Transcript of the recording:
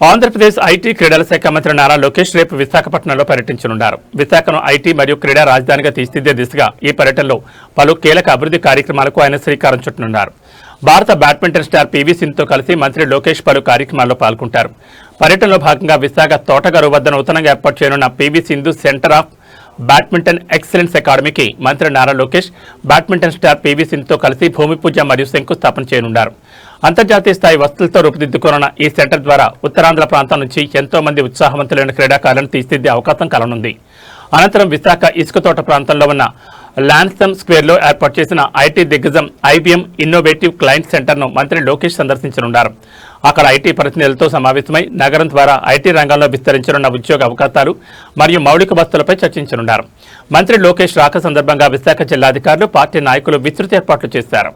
Andhra Pradesh IT క్రీడల శాఖ మంత్రి నారా లోకేష్ రేపు విశాఖపట్నంలో పర్యటించనున్నారు. విశాఖను ఐటీ మరియు క్రీడా రాజధానిగా తీర్చిదిద్దే దిశగా ఈ పర్యటనలో పలు కీలక అభివృద్ధి కార్యక్రమాలకు ఆయన శ్రీకారం చుట్టనున్నారు. భారత బ్యాడ్మింటన్ స్టార్ పీవీ సింధుతో కలిసి మంత్రి లోకేష్ పలు కార్యక్రమాల్లో పాల్గొంటారు. పర్యటనలో భాగంగా విశాఖ తోటగారు వద్ద నూతనంగా ఏర్పాటు చేయనున్న PV Sindhu centre of badminton excellence అకాడమీకి మంత్రి Nara Lokesh badminton star PV సింధుతో కలిసి భూమి పూజ మరియు శంకుస్థాపన చేయనున్నారు. అంతర్జాతీయ స్థాయి వస్తువులతో రూపుదిద్దుకోనున్న ఈ సెంటర్ ద్వారా ఉత్తరాంధ్ర ప్రాంతం నుంచి ఎంతో మంది ఉత్సాహవంతులైన క్రీడాకారులను తీర్చిదిద్దే అవకాశం కలనుంది. అనంతరం విశాఖ ఇసుక తోట ప్రాంతంలో ఉన్న లాన్సమ్ స్క్వేర్లో ఏర్పాటు చేసిన ఐటీ దిగ్గజం ఐబీఎం ఇన్నోవేటివ్ క్లయింట్ సెంటర్ను మంత్రి లోకేష్ సందర్శించనున్నారు. అక్కడ ఐటీ ప్రతినిధులతో సమావేశమై నగరం ద్వారా ఐటీ రంగంలో విస్తరించనున్న ఉద్యోగ అవకాశాలు మరియు మౌలిక వస్తువులపై చర్చించనున్నారు. మంత్రి లోకేష్ రాక సందర్భంగా విశాఖ జిల్లాధికారులు, పార్టీ నాయకులు విస్తృత ఏర్పాట్లు చేశారు.